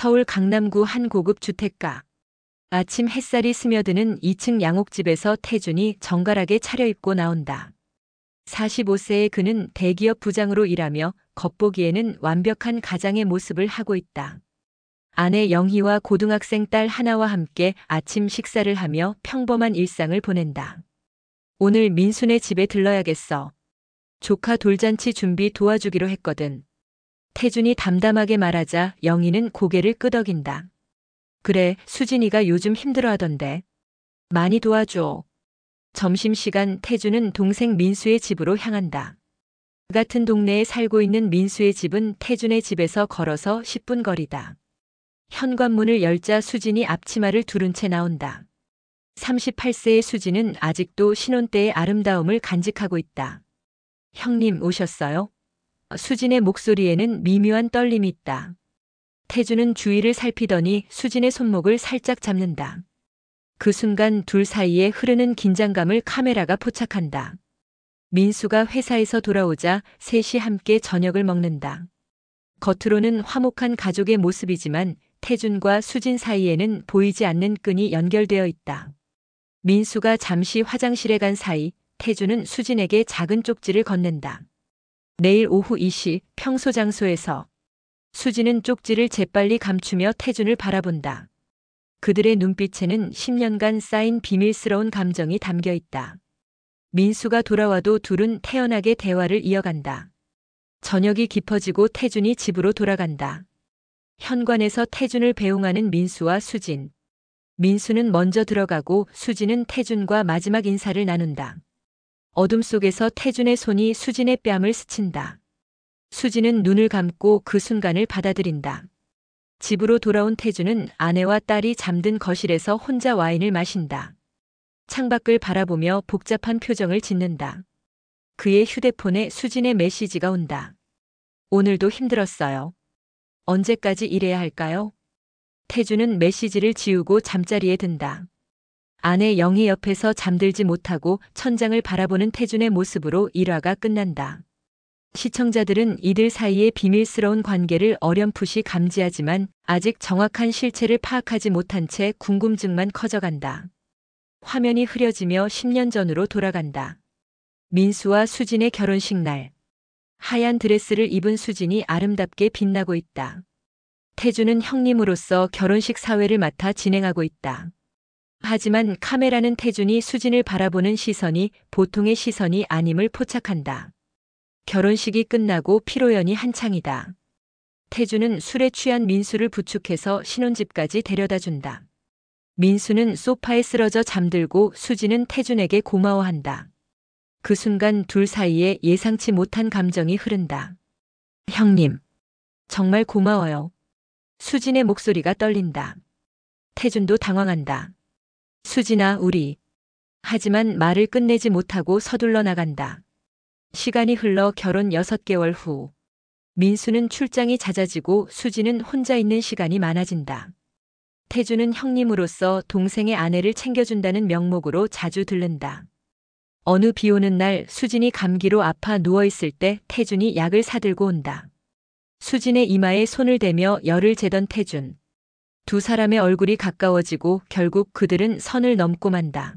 서울 강남구 한 고급 주택가. 아침 햇살이 스며드는 2층 양옥집에서 태준이 정갈하게 차려입고 나온다. 45세의 그는 대기업 부장으로 일하며 겉보기에는 완벽한 가장의 모습을 하고 있다. 아내 영희와 고등학생 딸 하나와 함께 아침 식사를 하며 평범한 일상을 보낸다. 오늘 민수네 집에 들러야겠어. 조카 돌잔치 준비 도와주기로 했거든. 태준이 담담하게 말하자 영희는 고개를 끄덕인다. 그래, 수진이가 요즘 힘들어하던데. 많이 도와줘. 점심시간 태준은 동생 민수의 집으로 향한다. 같은 동네에 살고 있는 민수의 집은 태준의 집에서 걸어서 10분 거리다. 현관문을 열자 수진이 앞치마를 두른 채 나온다. 38세의 수진은 아직도 신혼 때의 아름다움을 간직하고 있다. 형님 오셨어요? 수진의 목소리에는 미묘한 떨림이 있다. 태준은 주위를 살피더니 수진의 손목을 살짝 잡는다. 그 순간 둘 사이에 흐르는 긴장감을 카메라가 포착한다. 민수가 회사에서 돌아오자 셋이 함께 저녁을 먹는다. 겉으로는 화목한 가족의 모습이지만 태준과 수진 사이에는 보이지 않는 끈이 연결되어 있다. 민수가 잠시 화장실에 간 사이 태준은 수진에게 작은 쪽지를 건넨다. 내일 오후 2시 평소 장소에서. 수진은 쪽지를 재빨리 감추며 태준을 바라본다. 그들의 눈빛에는 10년간 쌓인 비밀스러운 감정이 담겨 있다. 민수가 돌아와도 둘은 태연하게 대화를 이어간다. 저녁이 깊어지고 태준이 집으로 돌아간다. 현관에서 태준을 배웅하는 민수와 수진. 민수는 먼저 들어가고 수진은 태준과 마지막 인사를 나눈다. 어둠 속에서 태준의 손이 수진의 뺨을 스친다. 수진은 눈을 감고 그 순간을 받아들인다. 집으로 돌아온 태준은 아내와 딸이 잠든 거실에서 혼자 와인을 마신다. 창밖을 바라보며 복잡한 표정을 짓는다. 그의 휴대폰에 수진의 메시지가 온다. 오늘도 힘들었어요. 언제까지 일해야 할까요? 태준은 메시지를 지우고 잠자리에 든다. 아내 영희 옆에서 잠들지 못하고 천장을 바라보는 태준의 모습으로 일화가 끝난다. 시청자들은 이들 사이의 비밀스러운 관계를 어렴풋이 감지하지만 아직 정확한 실체를 파악하지 못한 채 궁금증만 커져간다. 화면이 흐려지며 10년 전으로 돌아간다. 민수와 수진의 결혼식 날. 하얀 드레스를 입은 수진이 아름답게 빛나고 있다. 태준은 형님으로서 결혼식 사회를 맡아 진행하고 있다. 하지만 카메라는 태준이 수진을 바라보는 시선이 보통의 시선이 아님을 포착한다. 결혼식이 끝나고 피로연이 한창이다. 태준은 술에 취한 민수를 부축해서 신혼집까지 데려다 준다. 민수는 소파에 쓰러져 잠들고 수진은 태준에게 고마워한다. 그 순간 둘 사이에 예상치 못한 감정이 흐른다. 형님, 정말 고마워요. 수진의 목소리가 떨린다. 태준도 당황한다. 수진아, 우리. 하지만 말을 끝내지 못하고 서둘러 나간다. 시간이 흘러 결혼 6개월 후. 민수는 출장이 잦아지고 수진은 혼자 있는 시간이 많아진다. 태준은 형님으로서 동생의 아내를 챙겨준다는 명목으로 자주 들른다. 어느 비 오는 날 수진이 감기로 아파 누워있을 때 태준이 약을 사들고 온다. 수진의 이마에 손을 대며 열을 재던 태준. 두 사람의 얼굴이 가까워지고 결국 그들은 선을 넘고 만다.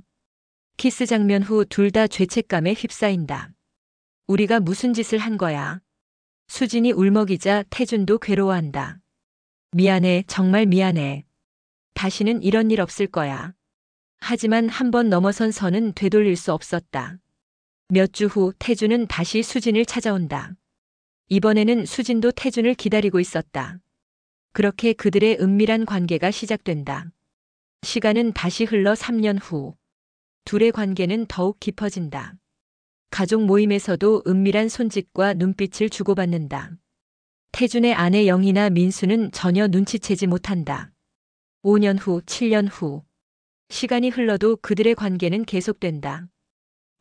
키스 장면 후 둘 다 죄책감에 휩싸인다. 우리가 무슨 짓을 한 거야? 수진이 울먹이자 태준도 괴로워한다. 미안해, 정말 미안해. 다시는 이런 일 없을 거야. 하지만 한 번 넘어선 선은 되돌릴 수 없었다. 몇 주 후 태준은 다시 수진을 찾아온다. 이번에는 수진도 태준을 기다리고 있었다. 그렇게 그들의 은밀한 관계가 시작된다. 시간은 다시 흘러 3년 후. 둘의 관계는 더욱 깊어진다. 가족 모임에서도 은밀한 손짓과 눈빛을 주고받는다. 태준의 아내 영희나 민수는 전혀 눈치채지 못한다. 5년 후, 7년 후. 시간이 흘러도 그들의 관계는 계속된다.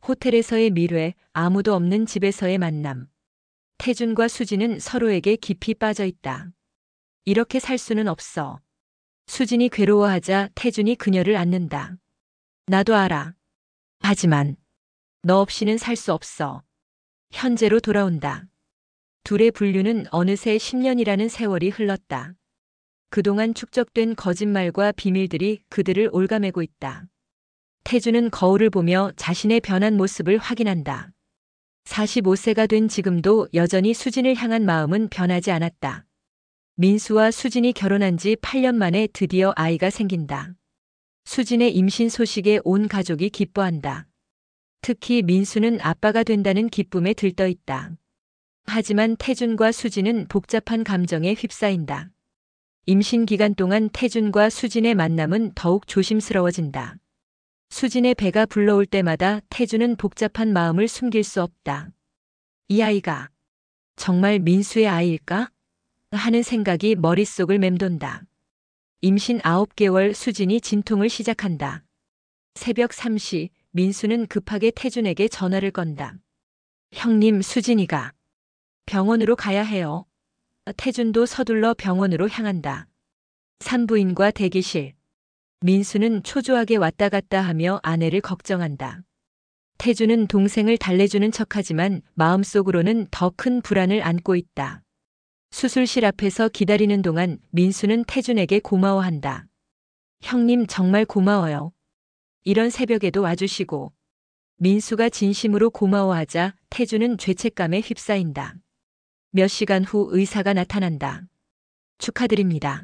호텔에서의 밀회, 아무도 없는 집에서의 만남. 태준과 수진은 서로에게 깊이 빠져 있다. 이렇게 살 수는 없어. 수진이 괴로워하자 태준이 그녀를 안는다. 나도 알아. 하지만 너 없이는 살 수 없어. 현재로 돌아온다. 둘의 분류는 어느새 10년이라는 세월이 흘렀다. 그동안 축적된 거짓말과 비밀들이 그들을 올가매고 있다. 태주는 거울을 보며 자신의 변한 모습을 확인한다. 45세가 된 지금도 여전히 수진을 향한 마음은 변하지 않았다. 민수와 수진이 결혼한 지 8년 만에 드디어 아이가 생긴다. 수진의 임신 소식에 온 가족이 기뻐한다. 특히 민수는 아빠가 된다는 기쁨에 들떠 있다. 하지만 태준과 수진은 복잡한 감정에 휩싸인다. 임신 기간 동안 태준과 수진의 만남은 더욱 조심스러워진다. 수진의 배가 불러올 때마다 태준은 복잡한 마음을 숨길 수 없다. 이 아이가 정말 민수의 아이일까? 하는 생각이 머릿속을 맴돈다. 임신 9개월 수진이 진통을 시작한다. 새벽 3시 민수는 급하게 태준에게 전화를 건다. 형님, 수진이가 병원으로 가야 해요. 태준도 서둘러 병원으로 향한다. 산부인과 대기실. 민수는 초조하게 왔다 갔다 하며 아내를 걱정한다. 태준은 동생을 달래주는 척하지만 마음속으로는 더 큰 불안을 안고 있다. 수술실 앞에서 기다리는 동안 민수는 태준에게 고마워한다. 형님, 정말 고마워요. 이런 새벽에도 와주시고. 민수가 진심으로 고마워하자 태준은 죄책감에 휩싸인다. 몇 시간 후 의사가 나타난다. 축하드립니다.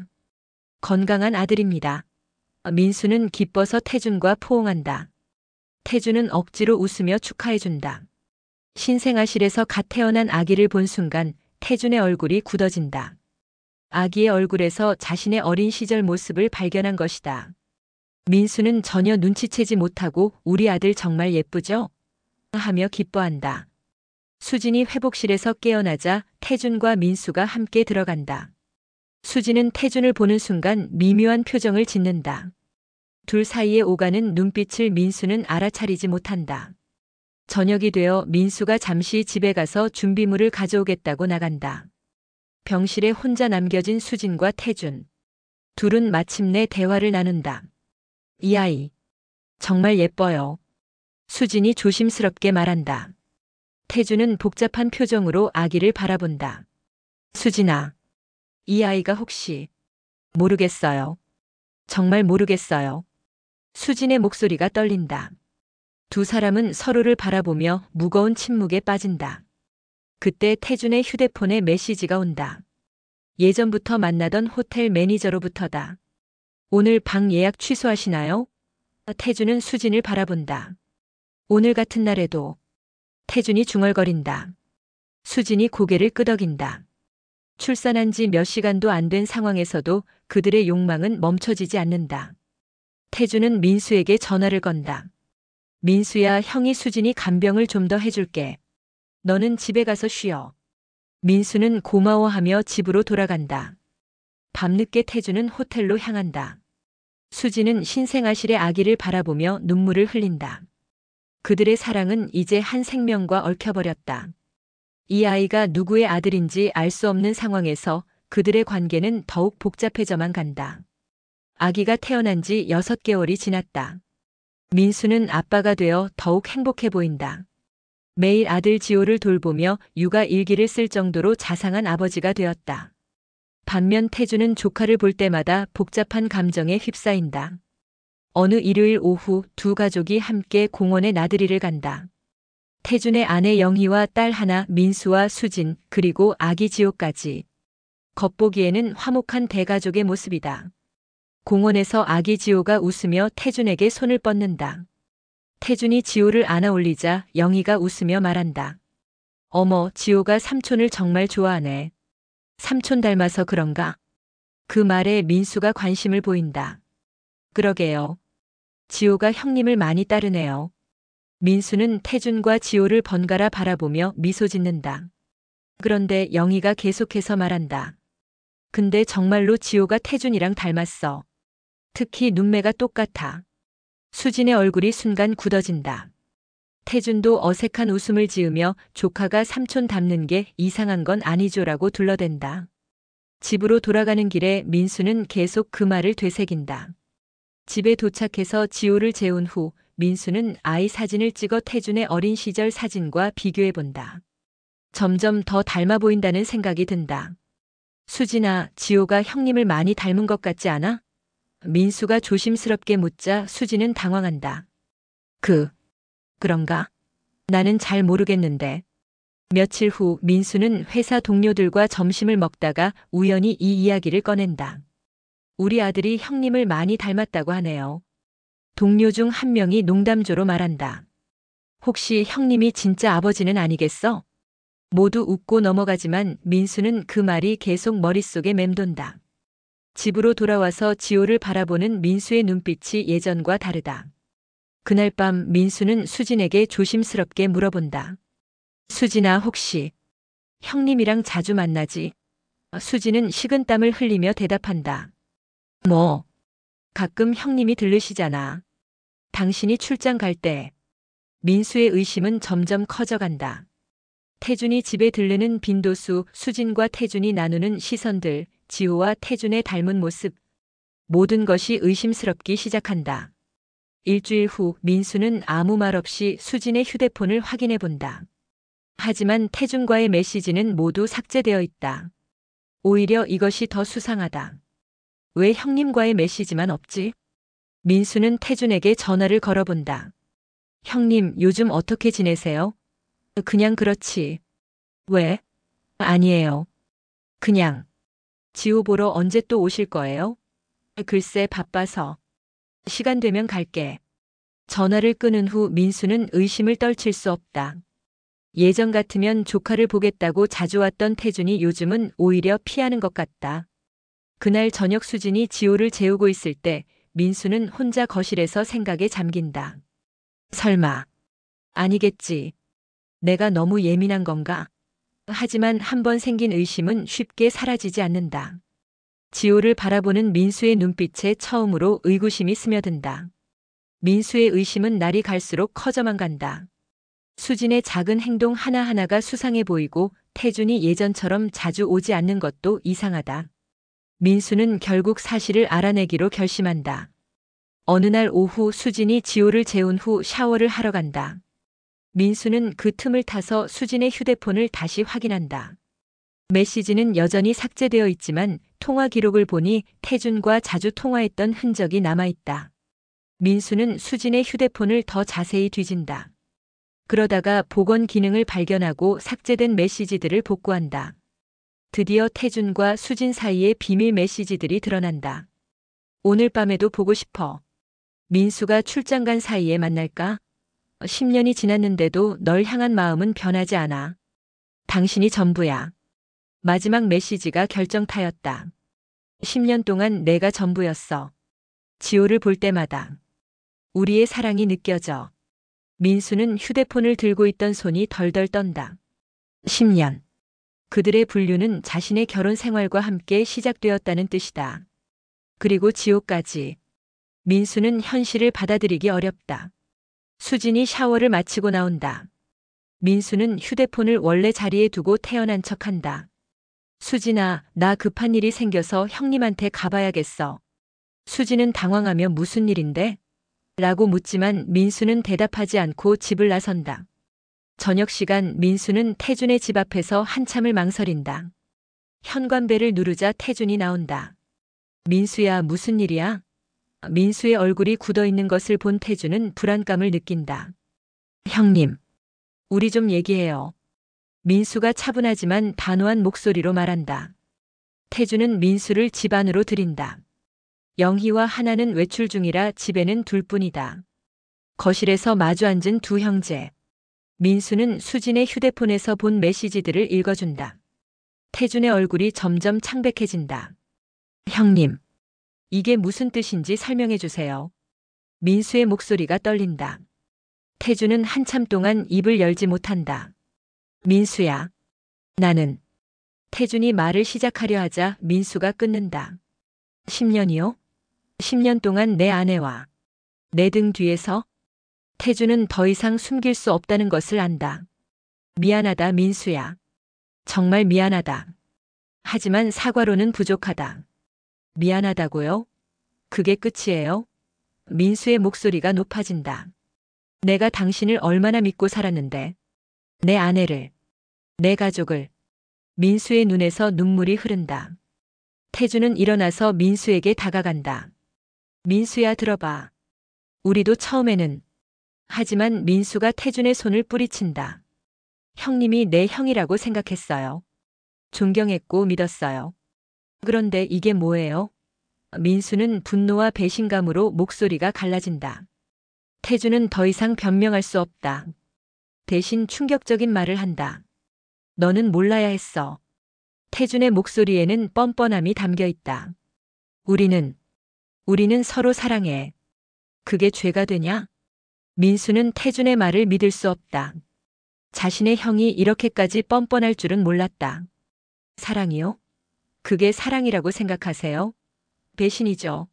건강한 아들입니다. 민수는 기뻐서 태준과 포옹한다. 태준은 억지로 웃으며 축하해준다. 신생아실에서 갓 태어난 아기를 본 순간 태준의 얼굴이 굳어진다. 아기의 얼굴에서 자신의 어린 시절 모습을 발견한 것이다. 민수는 전혀 눈치채지 못하고 우리 아들 정말 예쁘죠? 하며 기뻐한다. 수진이 회복실에서 깨어나자 태준과 민수가 함께 들어간다. 수진은 태준을 보는 순간 미묘한 표정을 짓는다. 둘 사이에 오가는 눈빛을 민수는 알아차리지 못한다. 저녁이 되어 민수가 잠시 집에 가서 준비물을 가져오겠다고 나간다. 병실에 혼자 남겨진 수진과 태준. 둘은 마침내 대화를 나눈다. 이 아이 정말 예뻐요. 수진이 조심스럽게 말한다. 태준은 복잡한 표정으로 아기를 바라본다. 수진아, 이 아이가 혹시... 모르겠어요. 정말 모르겠어요. 수진의 목소리가 떨린다. 두 사람은 서로를 바라보며 무거운 침묵에 빠진다. 그때 태준의 휴대폰에 메시지가 온다. 예전부터 만나던 호텔 매니저로부터다. 오늘 방 예약 취소하시나요? 태준은 수진을 바라본다. 오늘 같은 날에도. 태준이 중얼거린다. 수진이 고개를 끄덕인다. 출산한 지 몇 시간도 안 된 상황에서도 그들의 욕망은 멈춰지지 않는다. 태준은 민수에게 전화를 건다. 민수야, 형이 수진이 간병을 좀 더 해줄게. 너는 집에 가서 쉬어. 민수는 고마워하며 집으로 돌아간다. 밤늦게 태준은 호텔로 향한다. 수진은 신생아실의 아기를 바라보며 눈물을 흘린다. 그들의 사랑은 이제 한 생명과 얽혀버렸다. 이 아이가 누구의 아들인지 알 수 없는 상황에서 그들의 관계는 더욱 복잡해져만 간다. 아기가 태어난 지 6개월이 지났다. 민수는 아빠가 되어 더욱 행복해 보인다. 매일 아들 지호를 돌보며 육아 일기를 쓸 정도로 자상한 아버지가 되었다. 반면 태준은 조카를 볼 때마다 복잡한 감정에 휩싸인다. 어느 일요일 오후 두 가족이 함께 공원에 나들이를 간다. 태준의 아내 영희와 딸 하나 민수와 수진 그리고 아기 지호까지. 겉보기에는 화목한 대가족의 모습이다. 공원에서 아기 지호가 웃으며 태준에게 손을 뻗는다. 태준이 지호를 안아 올리자 영희가 웃으며 말한다. 어머, 지호가 삼촌을 정말 좋아하네. 삼촌 닮아서 그런가? 그 말에 민수가 관심을 보인다. 그러게요. 지호가 형님을 많이 따르네요. 민수는 태준과 지호를 번갈아 바라보며 미소 짓는다. 그런데 영희가 계속해서 말한다. 근데 정말로 지호가 태준이랑 닮았어. 특히 눈매가 똑같아. 수진의 얼굴이 순간 굳어진다. 태준도 어색한 웃음을 지으며 조카가 삼촌 닮는 게 이상한 건 아니죠라고 둘러댄다. 집으로 돌아가는 길에 민수는 계속 그 말을 되새긴다. 집에 도착해서 지호를 재운 후 민수는 아이 사진을 찍어 태준의 어린 시절 사진과 비교해 본다. 점점 더 닮아 보인다는 생각이 든다. 수진아, 지호가 형님을 많이 닮은 것 같지 않아? 민수가 조심스럽게 묻자 수진은 당황한다. 그런가? 나는 잘 모르겠는데. 며칠 후 민수는 회사 동료들과 점심을 먹다가 우연히 이 이야기를 꺼낸다. 우리 아들이 형님을 많이 닮았다고 하네요. 동료 중 한 명이 농담조로 말한다. 혹시 형님이 진짜 아버지는 아니겠어? 모두 웃고 넘어가지만 민수는 그 말이 계속 머릿속에 맴돈다. 집으로 돌아와서 지호를 바라보는 민수의 눈빛이 예전과 다르다. 그날 밤 민수는 수진에게 조심스럽게 물어본다. 수진아, 혹시 형님이랑 자주 만나지? 수진은 식은땀을 흘리며 대답한다. 뭐, 가끔 형님이 들르시잖아. 당신이 출장 갈 때. 민수의 의심은 점점 커져간다. 태준이 집에 들르는 빈도수, 수진과 태준이 나누는 시선들, 지호와 태준의 닮은 모습. 모든 것이 의심스럽기 시작한다. 일주일 후 민수는 아무 말 없이 수진의 휴대폰을 확인해 본다. 하지만 태준과의 메시지는 모두 삭제되어 있다. 오히려 이것이 더 수상하다. 왜 형님과의 메시지만 없지? 민수는 태준에게 전화를 걸어본다. 형님, 요즘 어떻게 지내세요? 그냥 그렇지. 왜? 아니에요. 그냥. 지호 보러 언제 또 오실 거예요? 글쎄, 바빠서. 시간 되면 갈게. 전화를 끊은 후 민수는 의심을 떨칠 수 없다. 예전 같으면 조카를 보겠다고 자주 왔던 태준이 요즘은 오히려 피하는 것 같다. 그날 저녁 수진이 지호를 재우고 있을 때 민수는 혼자 거실에서 생각에 잠긴다. 설마. 아니겠지. 내가 너무 예민한 건가? 하지만 한번 생긴 의심은 쉽게 사라지지 않는다. 지호를 바라보는 민수의 눈빛에 처음으로 의구심이 스며든다. 민수의 의심은 날이 갈수록 커져만 간다. 수진의 작은 행동 하나하나가 수상해 보이고 태준이 예전처럼 자주 오지 않는 것도 이상하다. 민수는 결국 사실을 알아내기로 결심한다. 어느 날 오후 수진이 지호를 재운 후 샤워를 하러 간다. 민수는 그 틈을 타서 수진의 휴대폰을 다시 확인한다. 메시지는 여전히 삭제되어 있지만 통화 기록을 보니 태준과 자주 통화했던 흔적이 남아있다. 민수는 수진의 휴대폰을 더 자세히 뒤진다. 그러다가 복원 기능을 발견하고 삭제된 메시지들을 복구한다. 드디어 태준과 수진 사이의 비밀 메시지들이 드러난다. 오늘 밤에도 보고 싶어. 민수가 출장 간 사이에 만날까? 10년이 지났는데도 널 향한 마음은 변하지 않아. 당신이 전부야. 마지막 메시지가 결정타였다. 10년 동안 내가 전부였어. 지호를 볼 때마다 우리의 사랑이 느껴져. 민수는 휴대폰을 들고 있던 손이 덜덜 떤다. 10년. 그들의 분류는 자신의 결혼 생활과 함께 시작되었다는 뜻이다. 그리고 지호까지. 민수는 현실을 받아들이기 어렵다. 수진이 샤워를 마치고 나온다. 민수는 휴대폰을 원래 자리에 두고 태어난 척한다. 수진아, 나 급한 일이 생겨서 형님한테 가봐야겠어. 수진은 당황하며 무슨 일인데? 라고 묻지만 민수는 대답하지 않고 집을 나선다. 저녁 시간 민수는 태준의 집 앞에서 한참을 망설인다. 현관벨을 누르자 태준이 나온다. 민수야, 무슨 일이야? 민수의 얼굴이 굳어 있는 것을 본 태준은 불안감을 느낀다. 형님, 우리 좀 얘기해요. 민수가 차분하지만 단호한 목소리로 말한다. 태준은 민수를 집 안으로 들인다. 영희와 하나는 외출 중이라 집에는 둘뿐이다. 거실에서 마주 앉은 두 형제. 민수는 수진의 휴대폰에서 본 메시지들을 읽어준다. 태준의 얼굴이 점점 창백해진다. 형님, 이게 무슨 뜻인지 설명해 주세요. 민수의 목소리가 떨린다. 태준은 한참 동안 입을 열지 못한다. 민수야, 나는. 태준이 말을 시작하려 하자 민수가 끊는다. 10년이요? 10년 동안 내 아내와 내 등 뒤에서? 태준은 더 이상 숨길 수 없다는 것을 안다. 미안하다, 민수야. 정말 미안하다. 하지만 사과로는 부족하다. 미안하다고요? 그게 끝이에요? 민수의 목소리가 높아진다. 내가 당신을 얼마나 믿고 살았는데. 내 아내를, 내 가족을. 민수의 눈에서 눈물이 흐른다. 태주는 일어나서 민수에게 다가간다. 민수야, 들어봐. 우리도 처음에는. 하지만 민수가 태준의 손을 뿌리친다. 형님이 내 형이라고 생각했어요. 존경했고 믿었어요. 그런데 이게 뭐예요? 민수는 분노와 배신감으로 목소리가 갈라진다. 태주는 더 이상 변명할 수 없다. 대신 충격적인 말을 한다. 너는 몰라야 했어. 태준의 목소리에는 뻔뻔함이 담겨 있다. 우리는 서로 사랑해. 그게 죄가 되냐? 민수는 태준의 말을 믿을 수 없다. 자신의 형이 이렇게까지 뻔뻔할 줄은 몰랐다. 사랑이요? 그게 사랑이라고 생각하세요? 배신이죠.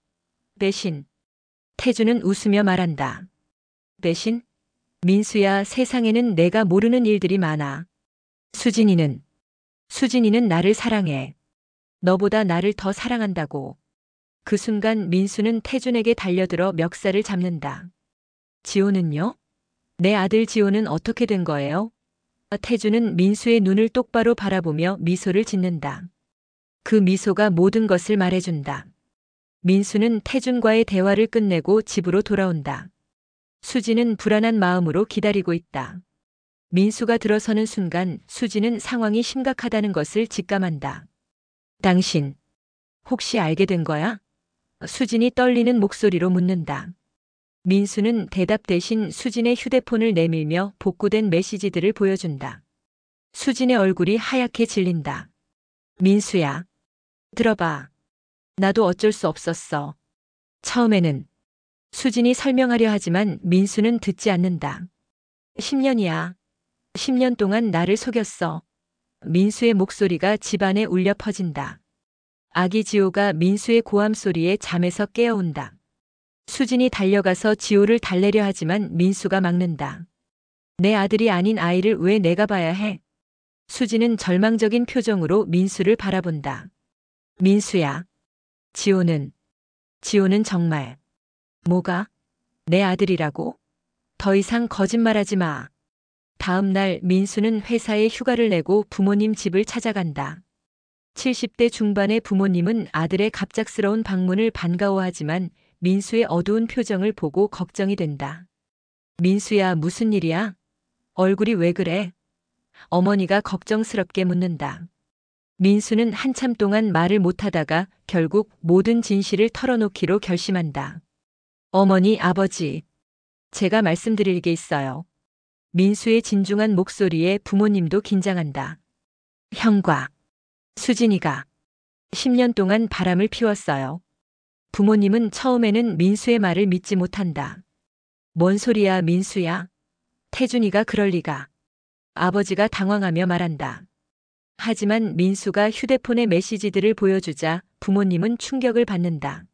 배신. 태주는 웃으며 말한다. 배신? 민수야, 세상에는 내가 모르는 일들이 많아. 수진이는 나를 사랑해. 너보다 나를 더 사랑한다고. 그 순간 민수는 태준에게 달려들어 멱살을 잡는다. 지호는요? 내 아들 지호는 어떻게 된 거예요? 태준은 민수의 눈을 똑바로 바라보며 미소를 짓는다. 그 미소가 모든 것을 말해준다. 민수는 태준과의 대화를 끝내고 집으로 돌아온다. 수지는 불안한 마음으로 기다리고 있다. 민수가 들어서는 순간 수지는 상황이 심각하다는 것을 직감한다. 당신, 혹시 알게 된 거야? 수진이 떨리는 목소리로 묻는다. 민수는 대답 대신 수진의 휴대폰을 내밀며 복구된 메시지들을 보여준다. 수진의 얼굴이 하얗게 질린다. 민수야, 들어봐. 나도 어쩔 수 없었어. 처음에는. 수진이 설명하려 하지만 민수는 듣지 않는다. 10년이야. 10년 동안 나를 속였어. 민수의 목소리가 집안에 울려 퍼진다. 아기 지호가 민수의 고함 소리에 잠에서 깨어온다. 수진이 달려가서 지호를 달래려 하지만 민수가 막는다. 내 아들이 아닌 아이를 왜 내가 봐야 해? 수진은 절망적인 표정으로 민수를 바라본다. 민수야. 지호는 정말. 뭐가? 내 아들이라고? 더 이상 거짓말하지 마. 다음 날 민수는 회사에 휴가를 내고 부모님 집을 찾아간다. 70대 중반의 부모님은 아들의 갑작스러운 방문을 반가워하지만 민수의 어두운 표정을 보고 걱정이 된다. 민수야, 무슨 일이야? 얼굴이 왜 그래? 어머니가 걱정스럽게 묻는다. 민수는 한참 동안 말을 못하다가 결국 모든 진실을 털어놓기로 결심한다. 어머니, 아버지, 제가 말씀드릴 게 있어요. 민수의 진중한 목소리에 부모님도 긴장한다. 형과 수진이가 10년 동안 바람을 피웠어요. 부모님은 처음에는 민수의 말을 믿지 못한다. 뭔 소리야, 민수야? 태준이가 그럴 리가. 아버지가 당황하며 말한다. 하지만 민수가 휴대폰의 메시지들을 보여주자 부모님은 충격을 받는다.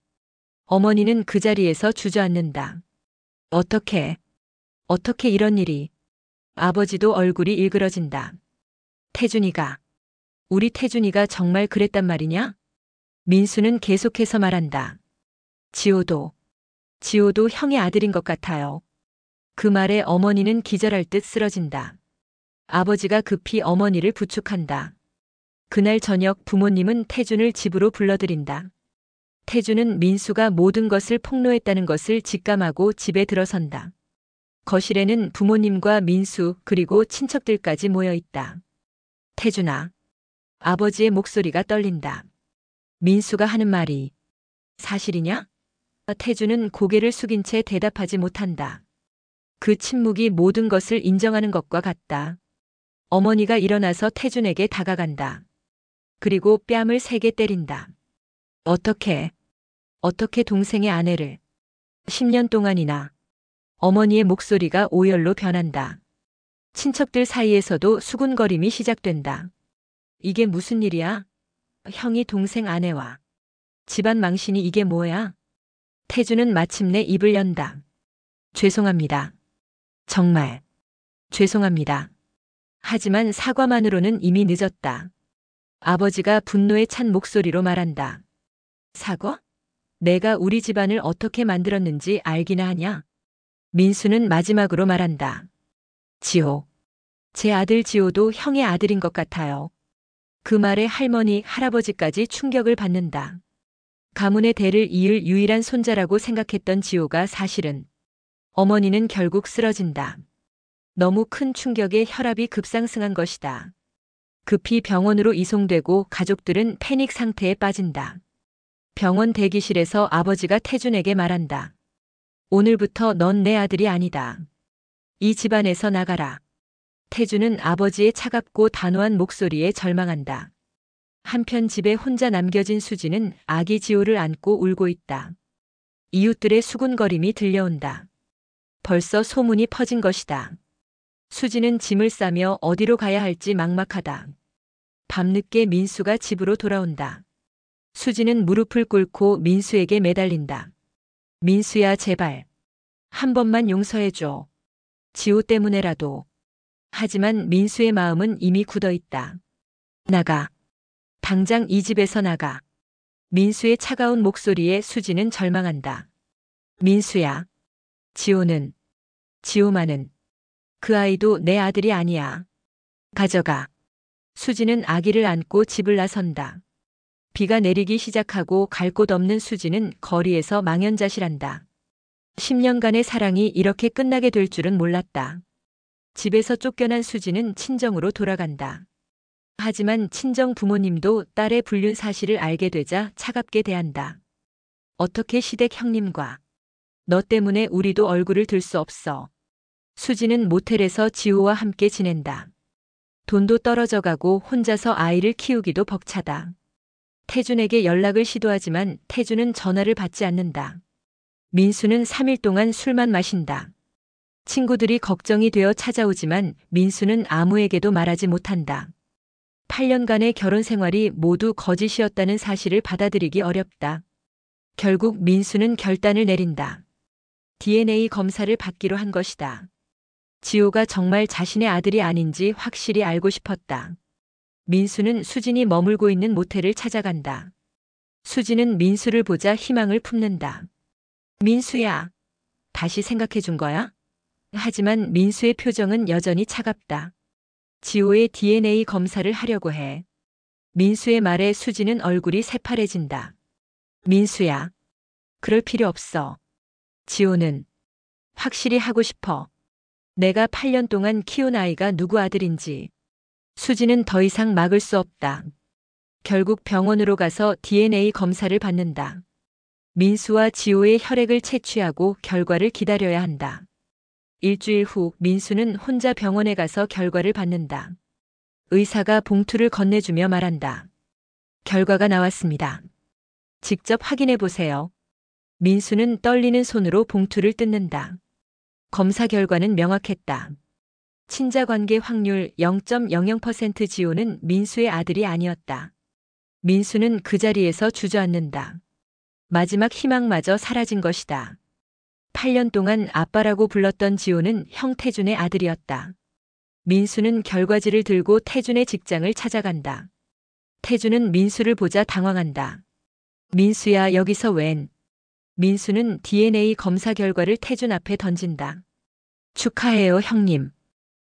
어머니는 그 자리에서 주저앉는다. 어떻게 이런 일이. 아버지도 얼굴이 일그러진다. 태준이가, 우리 태준이가 정말 그랬단 말이냐? 민수는 계속해서 말한다. 지호도 형의 아들인 것 같아요. 그 말에 어머니는 기절할 듯 쓰러진다. 아버지가 급히 어머니를 부축한다. 그날 저녁 부모님은 태준을 집으로 불러들인다. 태준은 민수가 모든 것을 폭로했다는 것을 직감하고 집에 들어선다. 거실에는 부모님과 민수 그리고 친척들까지 모여 있다. 태준아. 아버지의 목소리가 떨린다. 민수가 하는 말이 사실이냐? 태준은 고개를 숙인 채 대답하지 못한다. 그 침묵이 모든 것을 인정하는 것과 같다. 어머니가 일어나서 태준에게 다가간다. 그리고 뺨을 세게 때린다. 어떻게 동생의 아내를 10년 동안이나. 어머니의 목소리가 오열로 변한다. 친척들 사이에서도 수군거림이 시작된다. 이게 무슨 일이야? 형이 동생 아내와 집안 망신이 이게 뭐야? 태준은 마침내 입을 연다. 죄송합니다. 정말 죄송합니다. 하지만 사과만으로는 이미 늦었다. 아버지가 분노에 찬 목소리로 말한다. 사과? 내가 우리 집안을 어떻게 만들었는지 알기나 하냐? 민수는 마지막으로 말한다. 지호. 제 아들 지호도 형의 아들인 것 같아요. 그 말에 할머니, 할아버지까지 충격을 받는다. 가문의 대를 이을 유일한 손자라고 생각했던 지호가 사실은 어머니는 결국 쓰러진다. 너무 큰 충격에 혈압이 급상승한 것이다. 급히 병원으로 이송되고 가족들은 패닉 상태에 빠진다. 병원 대기실에서 아버지가 태준에게 말한다. 오늘부터 넌 내 아들이 아니다. 이 집안에서 나가라. 태준은 아버지의 차갑고 단호한 목소리에 절망한다. 한편 집에 혼자 남겨진 수지는 아기 지호를 안고 울고 있다. 이웃들의 수군거림이 들려온다. 벌써 소문이 퍼진 것이다. 수지는 짐을 싸며 어디로 가야 할지 막막하다. 밤늦게 민수가 집으로 돌아온다. 수지는 무릎을 꿇고 민수에게 매달린다. 민수야, 제발. 한 번만 용서해줘. 지호 때문에라도. 하지만 민수의 마음은 이미 굳어 있다. 나가. 당장 이 집에서 나가. 민수의 차가운 목소리에 수지는 절망한다. 민수야. 지호만은. 그 아이도 내 아들이 아니야. 가져가. 수지는 아기를 안고 집을 나선다. 비가 내리기 시작하고 갈 곳 없는 수지는 거리에서 망연자실한다. 10년간의 사랑이 이렇게 끝나게 될 줄은 몰랐다. 집에서 쫓겨난 수지는 친정으로 돌아간다. 하지만 친정 부모님도 딸의 불륜 사실을 알게 되자 차갑게 대한다. 어떻게 시댁 형님과 너 때문에 우리도 얼굴을 들 수 없어. 수지는 모텔에서 지호와 함께 지낸다. 돈도 떨어져가고 혼자서 아이를 키우기도 벅차다. 태준에게 연락을 시도하지만 태준은 전화를 받지 않는다. 민수는 3일 동안 술만 마신다. 친구들이 걱정이 되어 찾아오지만 민수는 아무에게도 말하지 못한다. 8년간의 결혼 생활이 모두 거짓이었다는 사실을 받아들이기 어렵다. 결국 민수는 결단을 내린다. DNA 검사를 받기로 한 것이다. 지호가 정말 자신의 아들이 아닌지 확실히 알고 싶었다. 민수는 수진이 머물고 있는 모텔을 찾아간다. 수진은 민수를 보자 희망을 품는다. 민수야, 다시 생각해 준 거야? 하지만 민수의 표정은 여전히 차갑다. 지호의 DNA 검사를 하려고 해. 민수의 말에 수지는 얼굴이 새파래진다. 민수야, 그럴 필요 없어. 지호는 확실히 하고 싶어. 내가 8년 동안 키운 아이가 누구 아들인지. 수지는 더 이상 막을 수 없다. 결국 병원으로 가서 DNA 검사를 받는다. 민수와 지호의 혈액을 채취하고 결과를 기다려야 한다. 일주일 후 민수는 혼자 병원에 가서 결과를 받는다. 의사가 봉투를 건네주며 말한다. 결과가 나왔습니다. 직접 확인해 보세요. 민수는 떨리는 손으로 봉투를 뜯는다. 검사 결과는 명확했다. 친자관계 확률 0.00% 지호는 민수의 아들이 아니었다. 민수는 그 자리에서 주저앉는다. 마지막 희망마저 사라진 것이다. 8년 동안 아빠라고 불렀던 지호는 형 태준의 아들이었다. 민수는 결과지를 들고 태준의 직장을 찾아간다. 태준은 민수를 보자 당황한다. 민수야, 여기서 웬? 민수는 DNA 검사 결과를 태준 앞에 던진다. 축하해요, 형님.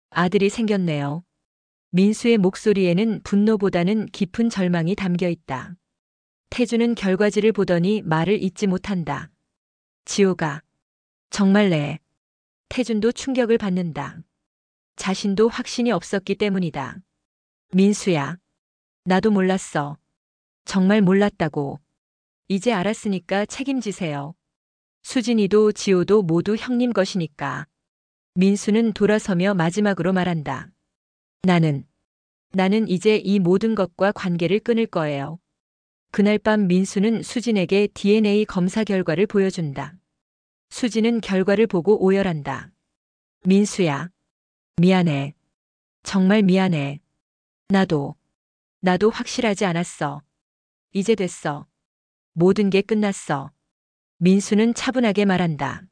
아들이 생겼네요. 민수의 목소리에는 분노보다는 깊은 절망이 담겨 있다. 태준은 결과지를 보더니 말을 잇지 못한다. 지호가 정말 내. 태준도 충격을 받는다. 자신도 확신이 없었기 때문이다. 민수야, 나도 몰랐어. 정말 몰랐다고. 이제 알았으니까 책임지세요. 수진이도 지호도 모두 형님 것이니까. 민수는 돌아서며 마지막으로 말한다. 나는 이제 이 모든 것과 관계를 끊을 거예요. 그날 밤 민수는 수진에게 DNA 검사 결과를 보여준다. 수진은 결과를 보고 오열한다. 민수야, 미안해. 정말 미안해. 나도 확실하지 않았어. 이제 됐어. 모든 게 끝났어. 민수는 차분하게 말한다.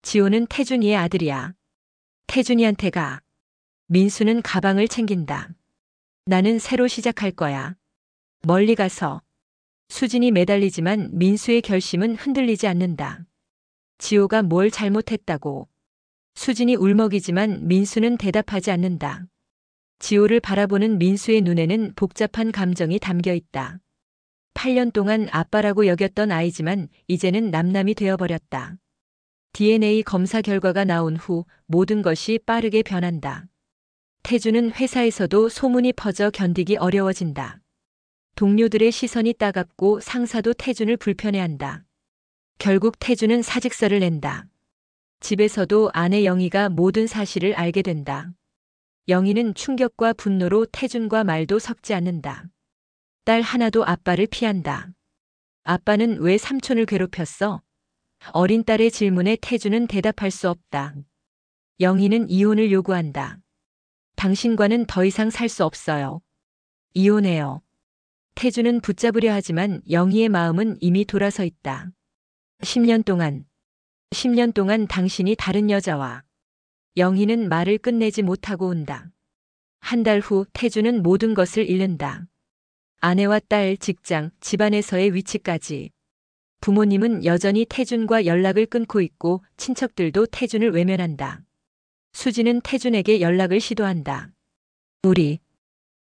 지호는 태준이의 아들이야. 태준이한테 가. 민수는 가방을 챙긴다. 나는 새로 시작할 거야. 멀리 가서. 수진이 매달리지만 민수의 결심은 흔들리지 않는다. 지호가 뭘 잘못했다고. 수진이 울먹이지만 민수는 대답하지 않는다. 지호를 바라보는 민수의 눈에는 복잡한 감정이 담겨 있다. 8년 동안 아빠라고 여겼던 아이지만 이제는 남남이 되어버렸다. DNA 검사 결과가 나온 후 모든 것이 빠르게 변한다. 태주는 회사에서도 소문이 퍼져 견디기 어려워진다. 동료들의 시선이 따갑고 상사도 태준을 불편해한다. 결국 태준은 사직서를 낸다. 집에서도 아내 영희가 모든 사실을 알게 된다. 영희는 충격과 분노로 태준과 말도 섞지 않는다. 딸 하나도 아빠를 피한다. 아빠는 왜 삼촌을 괴롭혔어? 어린 딸의 질문에 태준은 대답할 수 없다. 영희는 이혼을 요구한다. 당신과는 더 이상 살 수 없어요. 이혼해요. 태준은 붙잡으려 하지만 영희의 마음은 이미 돌아서 있다. 10년 동안 당신이 다른 여자와. 영희는 말을 끝내지 못하고 운다. 한 달 후 태준은 모든 것을 잃는다. 아내와 딸, 직장, 집안에서의 위치까지. 부모님은 여전히 태준과 연락을 끊고 있고 친척들도 태준을 외면한다. 수지는 태준에게 연락을 시도한다. 우리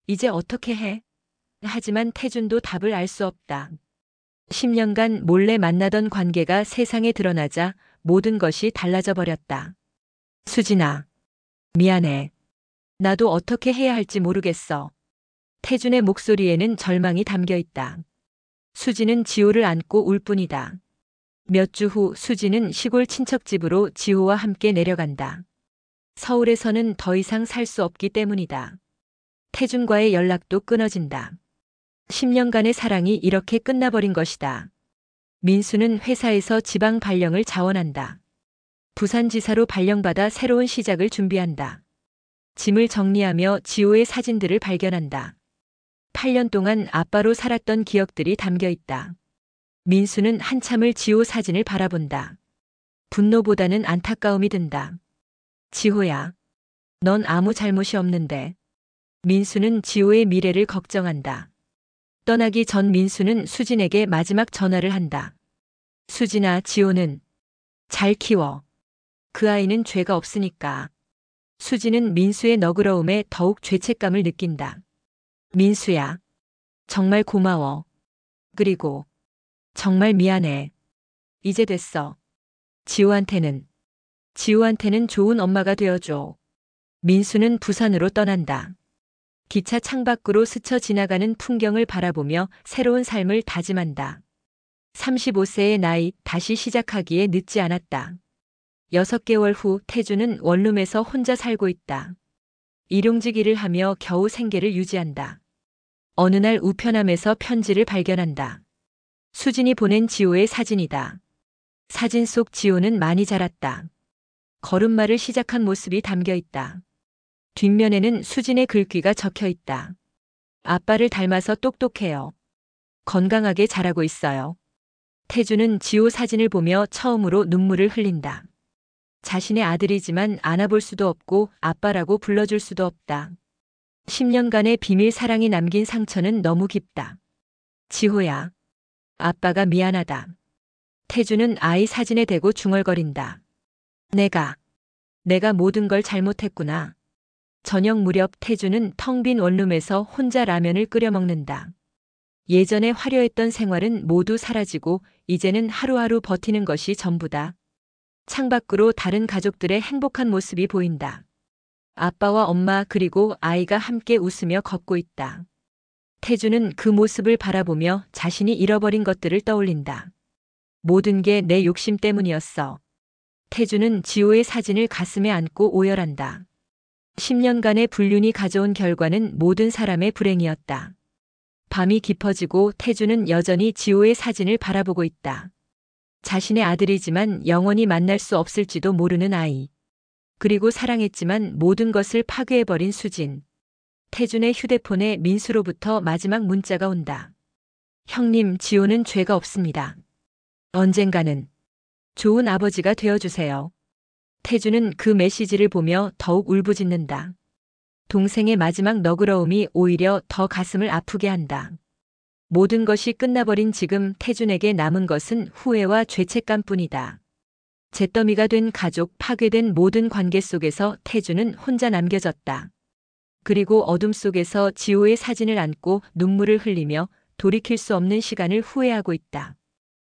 이제 어떻게 해? 하지만 태준도 답을 알 수 없다. 10년간 몰래 만나던 관계가 세상에 드러나자 모든 것이 달라져 버렸다. 수진아, 미안해. 나도 어떻게 해야 할지 모르겠어. 태준의 목소리에는 절망이 담겨 있다. 수지는 지호를 안고 울 뿐이다. 몇 주 후 수지는 시골 친척집으로 지호와 함께 내려간다. 서울에서는 더 이상 살 수 없기 때문이다. 태준과의 연락도 끊어진다. 10년간의 사랑이 이렇게 끝나버린 것이다. 민수는 회사에서 지방 발령을 자원한다. 부산지사로 발령받아 새로운 시작을 준비한다. 짐을 정리하며 지호의 사진들을 발견한다. 8년 동안 아빠로 살았던 기억들이 담겨 있다. 민수는 한참을 지호 사진을 바라본다. 분노보다는 안타까움이 든다. 지호야, 넌 아무 잘못이 없는데. 민수는 지호의 미래를 걱정한다. 떠나기 전 민수는 수진에게 마지막 전화를 한다. 수진아, 지호는 잘 키워. 그 아이는 죄가 없으니까. 수진은 민수의 너그러움에 더욱 죄책감을 느낀다. 민수야, 정말 고마워. 그리고 정말 미안해. 이제 됐어. 지호한테는 좋은 엄마가 되어줘. 민수는 부산으로 떠난다. 기차 창밖으로 스쳐 지나가는 풍경을 바라보며 새로운 삶을 다짐한다. 35세의 나이 다시 시작하기에 늦지 않았다. 6개월 후 태준은 원룸에서 혼자 살고 있다. 일용직 일을 하며 겨우 생계를 유지한다. 어느 날 우편함에서 편지를 발견한다. 수진이 보낸 지호의 사진이다. 사진 속 지호는 많이 자랐다. 걸음마를 시작한 모습이 담겨 있다. 뒷면에는 수진의 글귀가 적혀 있다. 아빠를 닮아서 똑똑해요. 건강하게 자라고 있어요. 태준은 지호 사진을 보며 처음으로 눈물을 흘린다. 자신의 아들이지만 안아볼 수도 없고 아빠라고 불러줄 수도 없다. 10년간의 비밀 사랑이 남긴 상처는 너무 깊다. 지호야, 아빠가 미안하다. 태준은 아이 사진에 대고 중얼거린다. 내가 모든 걸 잘못했구나. 저녁 무렵 태준은 텅 빈 원룸에서 혼자 라면을 끓여 먹는다. 예전에 화려했던 생활은 모두 사라지고 이제는 하루하루 버티는 것이 전부다. 창밖으로 다른 가족들의 행복한 모습이 보인다. 아빠와 엄마 그리고 아이가 함께 웃으며 걷고 있다. 태준은 그 모습을 바라보며 자신이 잃어버린 것들을 떠올린다. 모든 게 내 욕심 때문이었어. 태준은 지호의 사진을 가슴에 안고 오열한다. 10년간의 불륜이 가져온 결과는 모든 사람의 불행이었다. 밤이 깊어지고 태준은 여전히 지호의 사진을 바라보고 있다. 자신의 아들이지만 영원히 만날 수 없을지도 모르는 아이. 그리고 사랑했지만 모든 것을 파괴해버린 수진. 태준의 휴대폰에 민수로부터 마지막 문자가 온다. 형님, 지호는 죄가 없습니다. 언젠가는 좋은 아버지가 되어주세요. 태준은 그 메시지를 보며 더욱 울부짖는다. 동생의 마지막 너그러움이 오히려 더 가슴을 아프게 한다. 모든 것이 끝나버린 지금 태준에게 남은 것은 후회와 죄책감뿐이다. 잿더미가 된 가족, 파괴된 모든 관계 속에서 태준은 혼자 남겨졌다. 그리고 어둠 속에서 지호의 사진을 안고 눈물을 흘리며 돌이킬 수 없는 시간을 후회하고 있다.